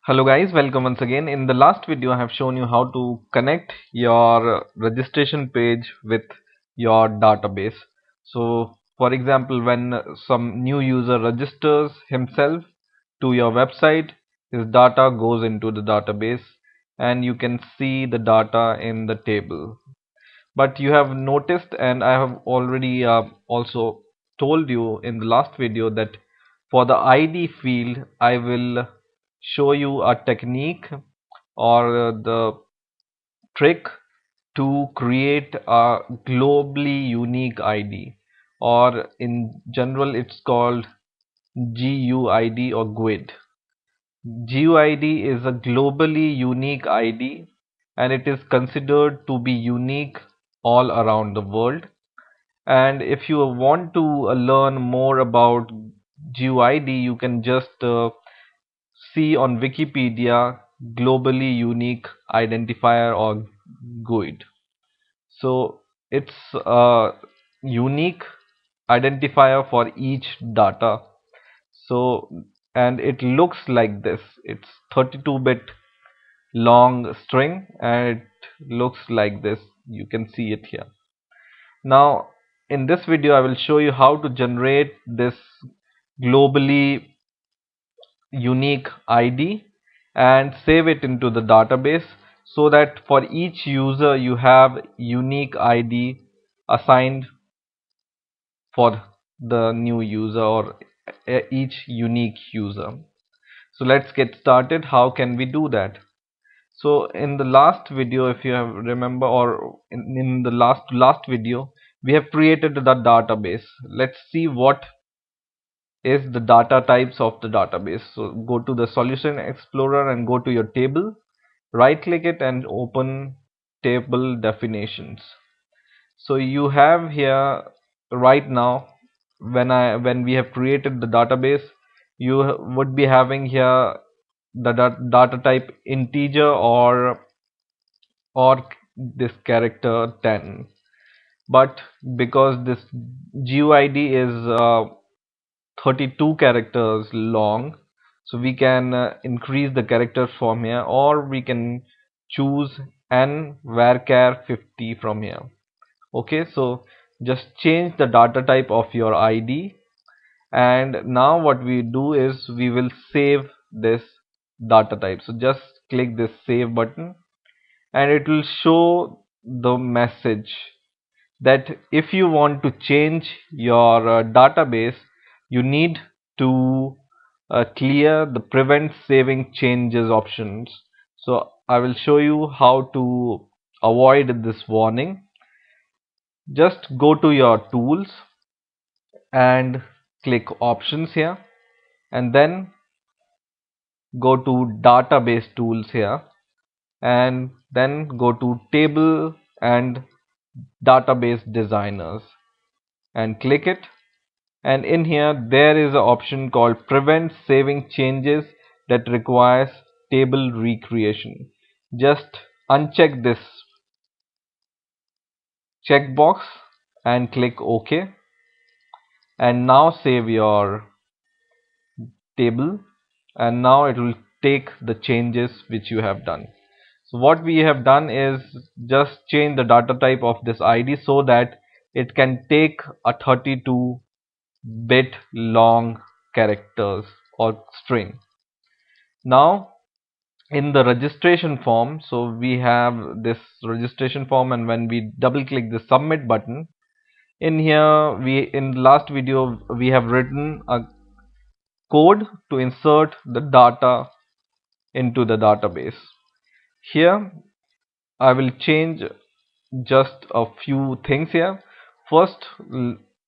Hello guys, welcome once again. In the last video I have shown you how to connect your registration page with your database. So for example, when some new user registers himself to your website, his data goes into the database and you can see the data in the table. But you have noticed, and I have already also told you in the last video, that for the ID field I will show you a technique or the trick to create a globally unique ID, or in general it's called GUID or GUID. GUID is a globally unique ID and it is considered to be unique all around the world. And if you want to learn more about GUID, you can just see on Wikipedia globally unique identifier or GUID. So it's a unique identifier for each data. So and it looks like this. It's 32-bit long string and it looks like this. You can see it here. Now in this video I will show you how to generate this globally unique ID and save it into the database, so that for each user you have unique ID assigned for the new user, or each unique user. So let's get started. How can we do that? So in the last video, if you have remember, or in the last video, we have created the database. Let's see what is the data types of the database. So go to the Solution Explorer and go to your table, right click it and open table definitions. So you have here right now, when we have created the database, you would be having here the data type integer or this character 10. But because this GUID is 32 characters long, so we can increase the characters from here, or we can choose n varchar 50 from here. Okay, so just change the data type of your ID, and now what we do is we will save this data type. So just click this save button and it will show the message that if you want to change your database, you need to clear the prevent saving changes options. So I will show you how to avoid this warning. Just go to your tools and click options here, and then go to database tools here, and then go to table and database designers and click it. And in here there is an option called prevent saving changes that requires table recreation. Just uncheck this checkbox and click OK, and now save your table, and now it will take the changes which you have done. So what we have done is just change the data type of this ID so that it can take a 32-bit long characters or string. Now in the registration form, so we have this registration form, and when we double click the submit button, in here in the last video we have written a code to insert the data into the database. Here I will change just a few things here. First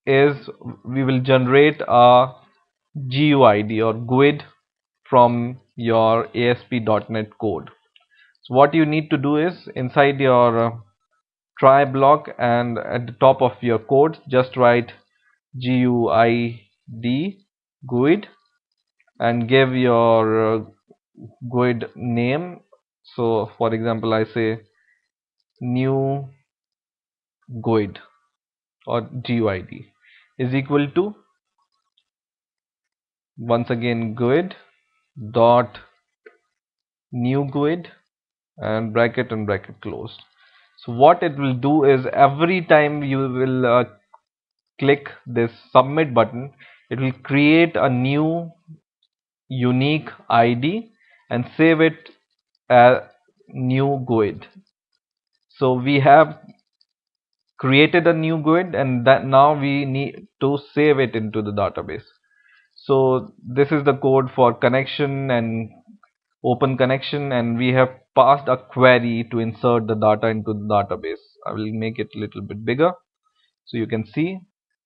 is we will generate a GUID or GUID from your ASP.NET code. So what you need to do is, inside your try block and at the top of your code, just write GUID GUID and give your GUID name. So for example I say new GUID or GUID is equal to, once again, GUID dot new GUID, and bracket closed. So what it will do is every time you will click this submit button, it will create a new unique ID and save it as new GUID. So we have created a new GUID, and that now we need to save it into the database. So this is the code for connection and open connection, and we have passed a query to insert the data into the database. I will make it a little bit bigger so you can see.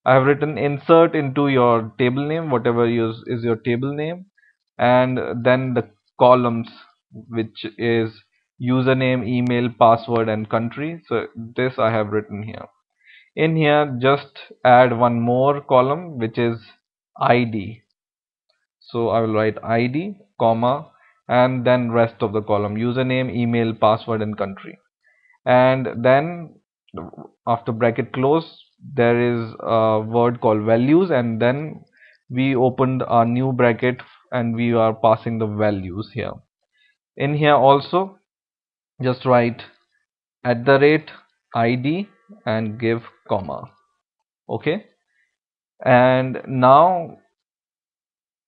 I have written insert into your table name, whatever is your table name, and then the columns, which is username, email, password, and country. So this I have written here. In here, just add one more column, which is ID. So I will write ID, comma, and then rest of the column, username, email, password, and country. And then after bracket close, there is a word called values, and then we opened a new bracket and we are passing the values here. In here also, just write @ID and give comma. Okay, and now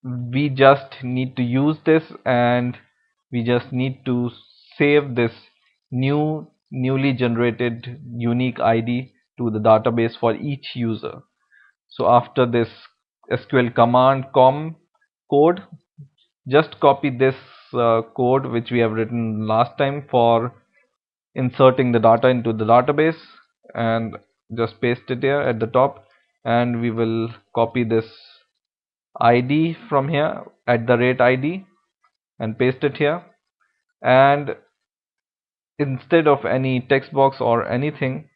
we just need to use this, and we just need to save this newly generated unique ID to the database for each user. So after this SQL command com code, just copy this code which we have written last time for inserting the data into the database, and just paste it here at the top, and we will copy this ID from here @ID and paste it here, and instead of any text box or anything,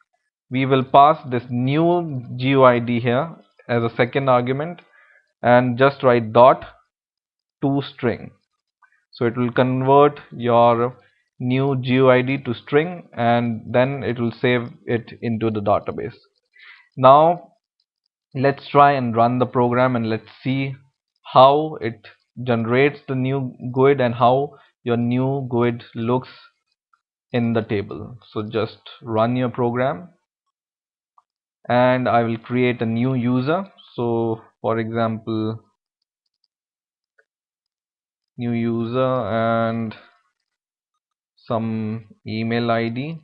we will pass this new GUID here as a second argument, and just write dot to string. So it will convert your new GUID to string, and then it will save it into the database. Now let's try and run the program, and let's see how it generates the new GUID and how your new GUID looks in the table. So just run your program, and I will create a new user. So for example, new user and some email ID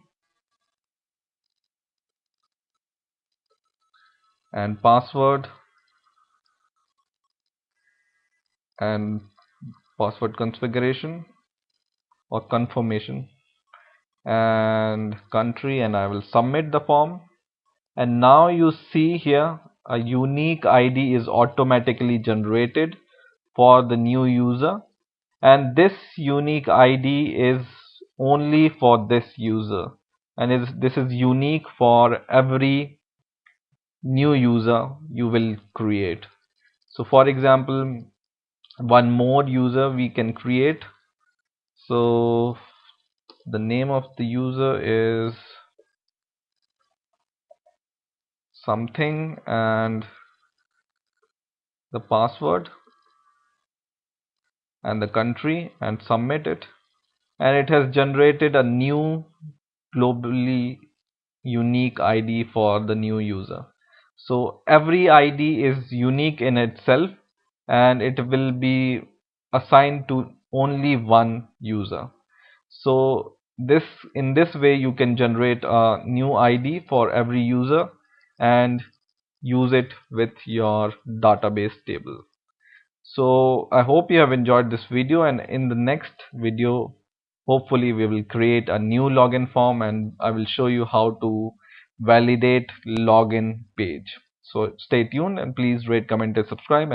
and password and password configuration or confirmation and country, and I will submit the form. And now you see here a unique ID is automatically generated for the new user, and this unique ID is only for this user, and this is unique for every new user you will create. So for example, one more user we can create. So the name of the user is something, and the password and the country, and submit it, and it has generated a new globally unique ID for the new user. So every ID is unique in itself, and it will be assigned to only one user. So in this way you can generate a new ID for every user and use it with your database table. So I hope you have enjoyed this video, and in the next video hopefully we will create a new login form, and I will show you how to validate login page. So stay tuned, and please rate, comment and subscribe.